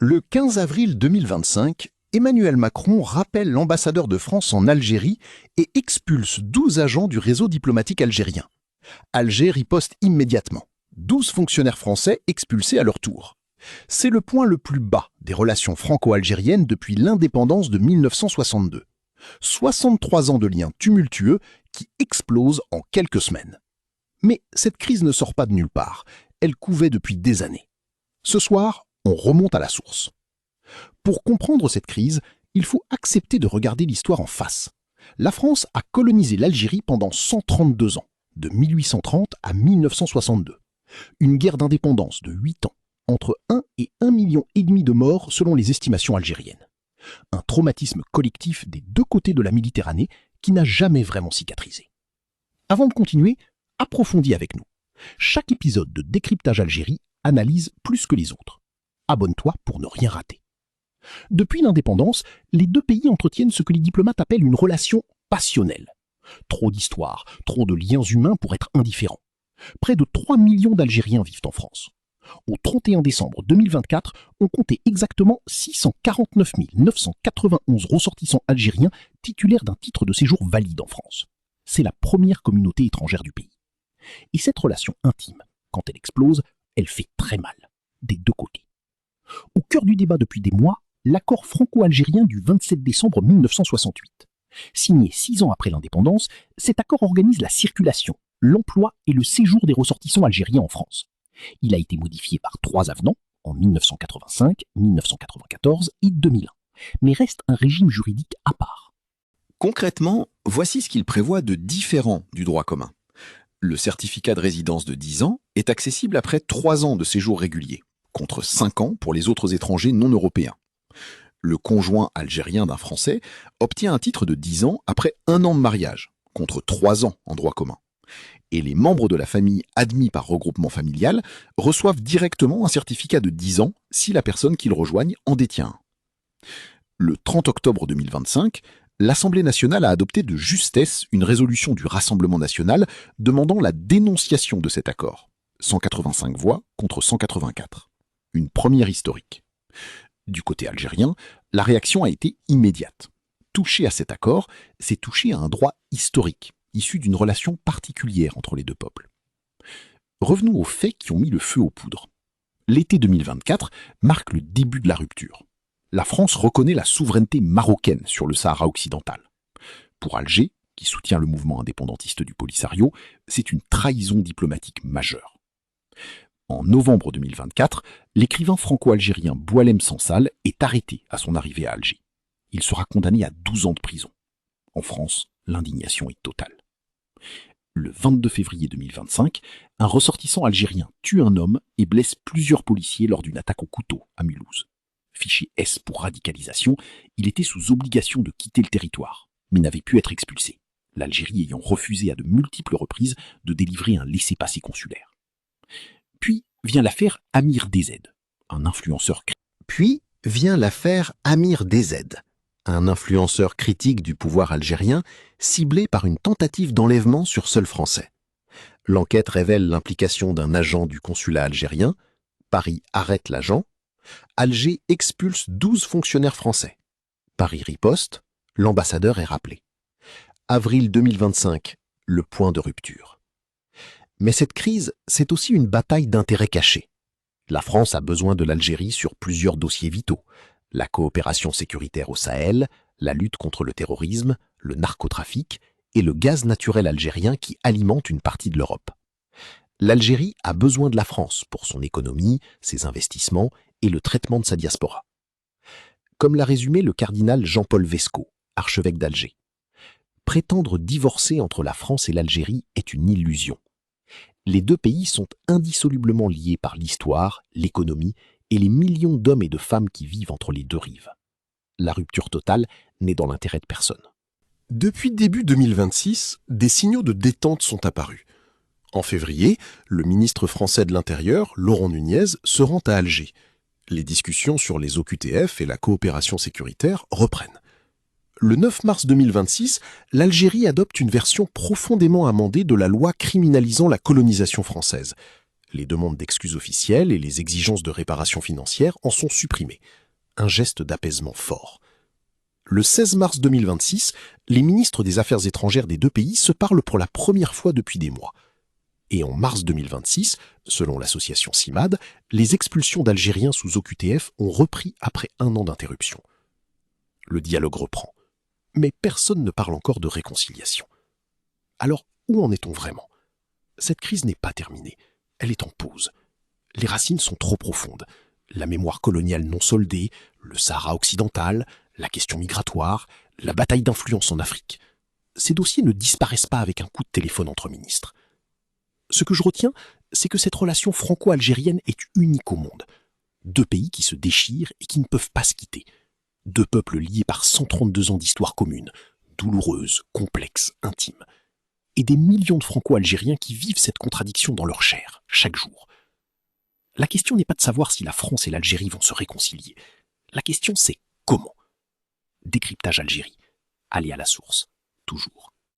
Le 15 avril 2025, Emmanuel Macron rappelle l'ambassadeur de France en Algérie et expulse 12 agents du réseau diplomatique algérien. Alger riposte immédiatement. 12 fonctionnaires français expulsés à leur tour. C'est le point le plus bas des relations franco-algériennes depuis l'indépendance de 1962. 63 ans de liens tumultueux qui explosent en quelques semaines. Mais cette crise ne sort pas de nulle part. Elle couvait depuis des années. Ce soir, on remonte à la source. Pour comprendre cette crise, il faut accepter de regarder l'histoire en face. La France a colonisé l'Algérie pendant 132 ans, de 1830 à 1962. Une guerre d'indépendance de 8 ans, entre 1 et 1,5 million de morts selon les estimations algériennes. Un traumatisme collectif des deux côtés de la Méditerranée qui n'a jamais vraiment cicatrisé. Avant de continuer, approfondis avec nous. Chaque épisode de Décryptage Algérie analyse plus que les autres. Abonne-toi pour ne rien rater. Depuis l'indépendance, les deux pays entretiennent ce que les diplomates appellent une relation passionnelle. Trop d'histoires, trop de liens humains pour être indifférents. Près de 3 millions d'Algériens vivent en France. Au 31 décembre 2024, on comptait exactement 649 991 ressortissants algériens titulaires d'un titre de séjour valide en France. C'est la première communauté étrangère du pays. Et cette relation intime, quand elle explose, elle fait très mal, des deux côtés. Au cœur du débat depuis des mois, l'accord franco-algérien du 27 décembre 1968. Signé 6 ans après l'indépendance, cet accord organise la circulation, l'emploi et le séjour des ressortissants algériens en France. Il a été modifié par 3 avenants, en 1985, 1994 et 2001, mais reste un régime juridique à part. Concrètement, voici ce qu'il prévoit de différent du droit commun. Le certificat de résidence de 10 ans est accessible après 3 ans de séjour régulier, contre 5 ans pour les autres étrangers non européens. Le conjoint algérien d'un Français obtient un titre de 10 ans après 1 an de mariage, contre 3 ans en droit commun. Et les membres de la famille admis par regroupement familial reçoivent directement un certificat de 10 ans si la personne qu'ils rejoignent en détient un. Le 30 octobre 2025, l'Assemblée nationale a adopté de justesse une résolution du Rassemblement national demandant la dénonciation de cet accord. 185 voix contre 184. Une première historique. Du côté algérien, la réaction a été immédiate. Toucher à cet accord, c'est toucher à un droit historique, issu d'une relation particulière entre les deux peuples. Revenons aux faits qui ont mis le feu aux poudres. L'été 2024 marque le début de la rupture. La France reconnaît la souveraineté marocaine sur le Sahara occidental. Pour Alger, qui soutient le mouvement indépendantiste du Polisario, c'est une trahison diplomatique majeure. En novembre 2024, l'écrivain franco-algérien Boualem Sansal est arrêté à son arrivée à Alger. Il sera condamné à 12 ans de prison. En France, l'indignation est totale. Le 22 février 2025, un ressortissant algérien tue un homme et blesse plusieurs policiers lors d'une attaque au couteau à Mulhouse. Fiché S pour radicalisation, il était sous obligation de quitter le territoire, mais n'avait pu être expulsé, l'Algérie ayant refusé à de multiples reprises de délivrer un laissez-passer consulaire. Puis vient l'affaire Amir DZ, un influenceur critique du pouvoir algérien ciblé par une tentative d'enlèvement sur sol français. L'enquête révèle l'implication d'un agent du consulat algérien. Paris arrête l'agent. Alger expulse 12 fonctionnaires français. Paris riposte. L'ambassadeur est rappelé. Avril 2025, le point de rupture. Mais cette crise, c'est aussi une bataille d'intérêts cachés. La France a besoin de l'Algérie sur plusieurs dossiers vitaux. La coopération sécuritaire au Sahel, la lutte contre le terrorisme, le narcotrafic et le gaz naturel algérien qui alimente une partie de l'Europe. L'Algérie a besoin de la France pour son économie, ses investissements et le traitement de sa diaspora. Comme l'a résumé le cardinal Jean-Paul Vesco, archevêque d'Alger. Prétendre divorcer entre la France et l'Algérie est une illusion. Les deux pays sont indissolublement liés par l'histoire, l'économie et les millions d'hommes et de femmes qui vivent entre les deux rives. La rupture totale n'est dans l'intérêt de personne. Depuis début 2026, des signaux de détente sont apparus. En février, le ministre français de l'Intérieur, Laurent Nunez, se rend à Alger. Les discussions sur les OQTF et la coopération sécuritaire reprennent. Le 9 mars 2026, l'Algérie adopte une version profondément amendée de la loi criminalisant la colonisation française. Les demandes d'excuses officielles et les exigences de réparation financière en sont supprimées. Un geste d'apaisement fort. Le 16 mars 2026, les ministres des Affaires étrangères des deux pays se parlent pour la première fois depuis des mois. Et en mars 2026, selon l'association CIMAD, les expulsions d'Algériens sous OQTF ont repris après 1 an d'interruption. Le dialogue reprend. Mais personne ne parle encore de réconciliation. Alors, où en est-on vraiment ? Cette crise n'est pas terminée. Elle est en pause. Les racines sont trop profondes. La mémoire coloniale non soldée, le Sahara occidental, la question migratoire, la bataille d'influence en Afrique. Ces dossiers ne disparaissent pas avec un coup de téléphone entre ministres. Ce que je retiens, c'est que cette relation franco-algérienne est unique au monde. 2 pays qui se déchirent et qui ne peuvent pas se quitter. 2 peuples liés par 132 ans d'histoire commune, douloureuse, complexe, intime. Et des millions de franco-algériens qui vivent cette contradiction dans leur chair, chaque jour. La question n'est pas de savoir si la France et l'Algérie vont se réconcilier. La question c'est comment ? Décryptage Algérie. Aller à la source. Toujours.